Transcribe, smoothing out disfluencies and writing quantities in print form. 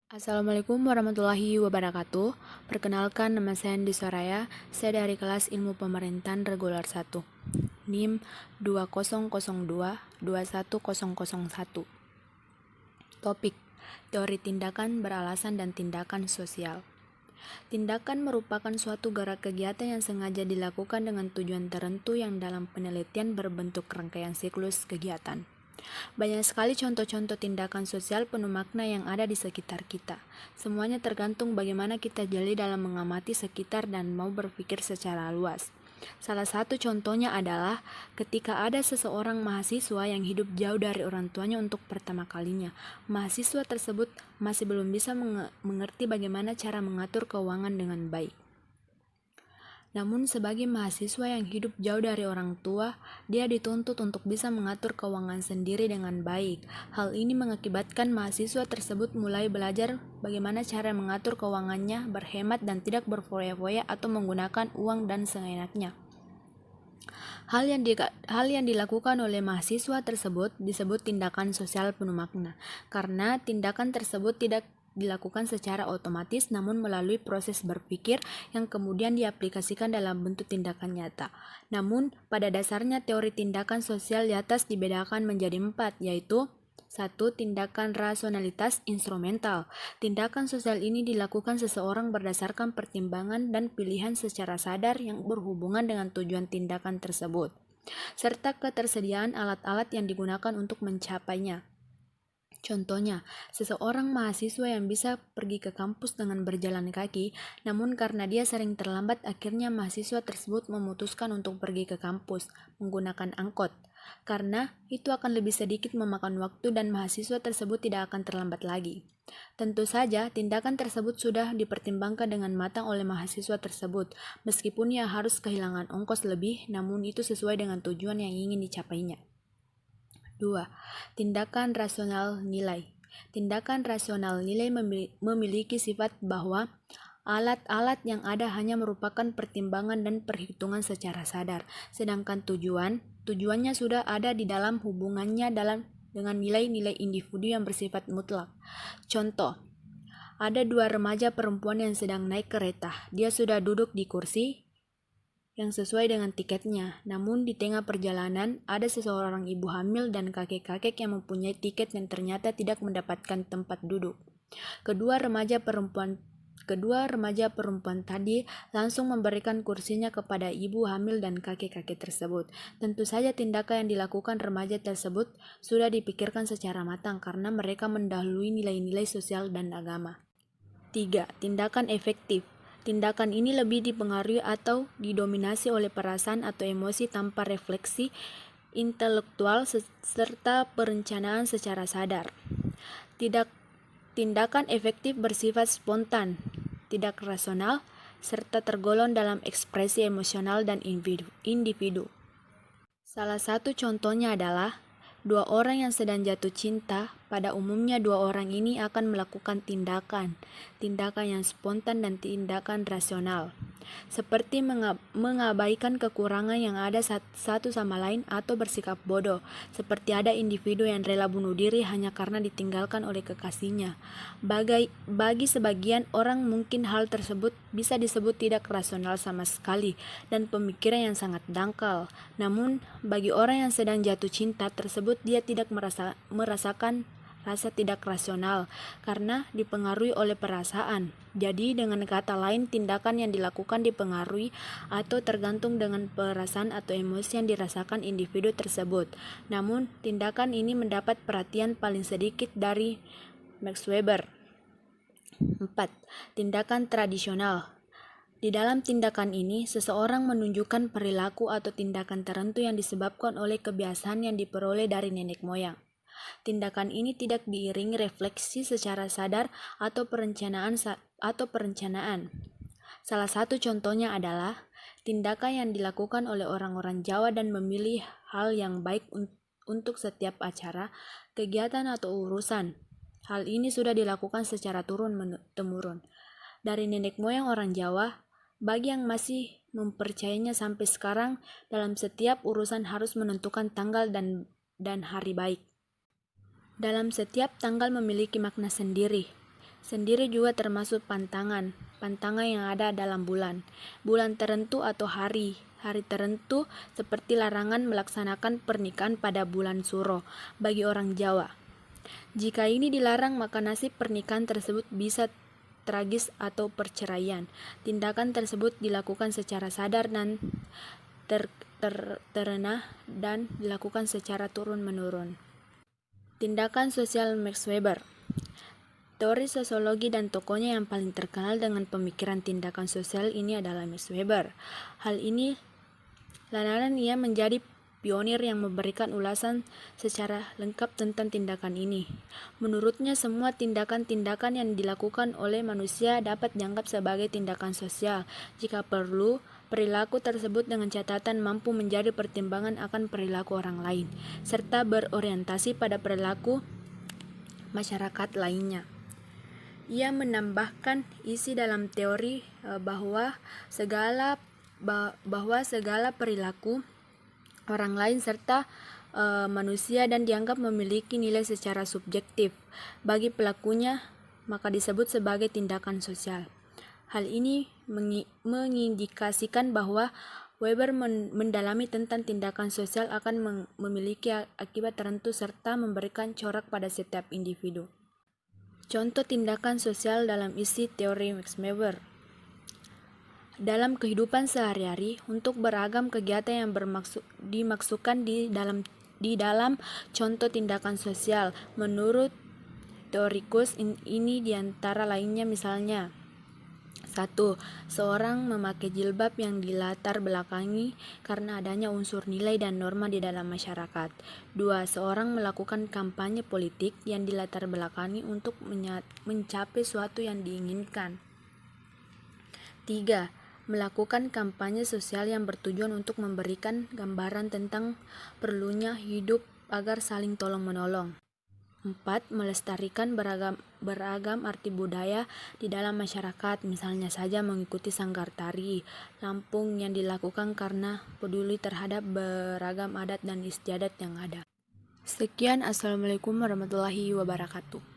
Assalamualaikum warahmatullahi wabarakatuh. Perkenalkan, nama saya Andi Soraya. Saya dari kelas Ilmu Pemerintahan Reguler 1. NIM 2002-21001. Topik: Teori tindakan beralasan dan tindakan sosial. Tindakan merupakan suatu gerak kegiatan yang sengaja dilakukan dengan tujuan tertentu yang dalam penelitian berbentuk rangkaian siklus kegiatan. Banyak sekali contoh-contoh tindakan sosial penuh makna yang ada di sekitar kita. Semuanya tergantung bagaimana kita jeli dalam mengamati sekitar dan mau berpikir secara luas. Salah satu contohnya adalah ketika ada seseorang mahasiswa yang hidup jauh dari orang tuanya untuk pertama kalinya. Mahasiswa tersebut masih belum bisa mengerti bagaimana cara mengatur keuangan dengan baik. Namun sebagai mahasiswa yang hidup jauh dari orang tua, dia dituntut untuk bisa mengatur keuangan sendiri dengan baik. Hal ini mengakibatkan mahasiswa tersebut mulai belajar bagaimana cara mengatur keuangannya, berhemat dan tidak berfoya-foya atau menggunakan uang dan seenaknya. Hal yang dilakukan oleh mahasiswa tersebut disebut tindakan sosial penuh makna, karena tindakan tersebut tidak dilakukan secara otomatis namun melalui proses berpikir yang kemudian diaplikasikan dalam bentuk tindakan nyata. Namun, pada dasarnya teori tindakan sosial di atas dibedakan menjadi 4, yaitu 1. Tindakan rasionalitas instrumental. Tindakan sosial ini dilakukan seseorang berdasarkan pertimbangan dan pilihan secara sadar yang berhubungan dengan tujuan tindakan tersebut, serta ketersediaan alat-alat yang digunakan untuk mencapainya. Contohnya, seseorang mahasiswa yang bisa pergi ke kampus dengan berjalan kaki, namun karena dia sering terlambat, akhirnya mahasiswa tersebut memutuskan untuk pergi ke kampus menggunakan angkot. Karena itu akan lebih sedikit memakan waktu dan mahasiswa tersebut tidak akan terlambat lagi. Tentu saja, tindakan tersebut sudah dipertimbangkan dengan matang oleh mahasiswa tersebut, meskipun ia harus kehilangan ongkos lebih, namun itu sesuai dengan tujuan yang ingin dicapainya. 2. Tindakan rasional nilai. Tindakan rasional nilai memiliki sifat bahwa alat-alat yang ada hanya merupakan pertimbangan dan perhitungan secara sadar, sedangkan tujuannya sudah ada di dalam hubungannya dengan nilai-nilai individu yang bersifat mutlak. Contoh, ada 2 remaja perempuan yang sedang naik kereta. Dia sudah duduk di kursi yang sesuai dengan tiketnya. Namun di tengah perjalanan ada seseorang ibu hamil dan kakek-kakek yang mempunyai tiket yang ternyata tidak mendapatkan tempat duduk. Kedua remaja perempuan tadi langsung memberikan kursinya kepada ibu hamil dan kakek-kakek tersebut. Tentu saja tindakan yang dilakukan remaja tersebut sudah dipikirkan secara matang karena mereka mendahului nilai-nilai sosial dan agama. 3. Tindakan efektif. Tindakan ini lebih dipengaruhi atau didominasi oleh perasaan atau emosi tanpa refleksi intelektual serta perencanaan secara sadar. Tindakan efektif bersifat spontan, tidak rasional, serta tergolong dalam ekspresi emosional dan individu. Salah satu contohnya adalah 2 orang yang sedang jatuh cinta. Pada umumnya 2 orang ini akan melakukan tindakan yang spontan dan tindakan rasional, seperti mengabaikan kekurangan yang ada satu sama lain atau bersikap bodoh, seperti ada individu yang rela bunuh diri hanya karena ditinggalkan oleh kekasihnya. Bagi sebagian orang mungkin hal tersebut bisa disebut tidak rasional sama sekali dan pemikiran yang sangat dangkal. Namun, bagi orang yang sedang jatuh cinta tersebut, dia tidak merasakan rasa tidak rasional karena dipengaruhi oleh perasaan. Jadi dengan kata lain, tindakan yang dilakukan dipengaruhi atau tergantung dengan perasaan atau emosi yang dirasakan individu tersebut. Namun, tindakan ini mendapat perhatian paling sedikit dari Max Weber. 4. Tindakan tradisional. Di dalam tindakan ini, seseorang menunjukkan perilaku atau tindakan tertentu yang disebabkan oleh kebiasaan yang diperoleh dari nenek moyang. Tindakan ini tidak diiringi refleksi secara sadar atau perencanaan. Salah satu contohnya adalah tindakan yang dilakukan oleh orang-orang Jawa dan memilih hal yang baik untuk setiap acara, kegiatan atau urusan. Hal ini sudah dilakukan secara turun-temurun dari nenek moyang orang Jawa. Bagi yang masih mempercayainya sampai sekarang, dalam setiap urusan harus menentukan tanggal dan hari baik. Dalam setiap tanggal memiliki makna sendiri. sendiri juga termasuk pantangan yang ada dalam bulan tertentu atau hari tertentu, seperti larangan melaksanakan pernikahan pada bulan Suro bagi orang Jawa. Jika ini dilarang, maka nasib pernikahan tersebut bisa tragis atau perceraian. Tindakan tersebut dilakukan secara sadar dan terena dan dilakukan secara turun-menurun. Tindakan sosial Max Weber. Teori sosiologi dan tokohnya yang paling terkenal dengan pemikiran tindakan sosial ini adalah Max Weber. Hal ini lantaran ia menjadi pionir yang memberikan ulasan secara lengkap tentang tindakan ini. Menurutnya, semua tindakan-tindakan yang dilakukan oleh manusia dapat dianggap sebagai tindakan sosial jika perlu. Perilaku tersebut dengan catatan mampu menjadi pertimbangan akan perilaku orang lain, serta berorientasi pada perilaku masyarakat lainnya. Ia menambahkan isi dalam teori bahwa segala perilaku orang lain serta manusia dan dianggap memiliki nilai secara subjektif bagi pelakunya, maka disebut sebagai tindakan sosial. Hal ini mengindikasikan bahwa Weber mendalami tentang tindakan sosial akan memiliki akibat tertentu serta memberikan corak pada setiap individu. Contoh tindakan sosial dalam isi teori Max Weber. Dalam kehidupan sehari-hari, untuk beragam kegiatan yang dimaksudkan di dalam contoh tindakan sosial, menurut teorikus ini diantara lainnya misalnya: 1. Seorang memakai jilbab yang dilatar belakangi karena adanya unsur nilai dan norma di dalam masyarakat. 2. Seorang melakukan kampanye politik yang dilatar belakangi untuk mencapai suatu yang diinginkan. 3. Melakukan kampanye sosial yang bertujuan untuk memberikan gambaran tentang perlunya hidup agar saling tolong-menolong. 4. Melestarikan beragam arti budaya di dalam masyarakat, misalnya saja mengikuti sanggar tari Lampung yang dilakukan karena peduli terhadap beragam adat dan istiadat yang ada. Sekian, Assalamualaikum warahmatullahi wabarakatuh.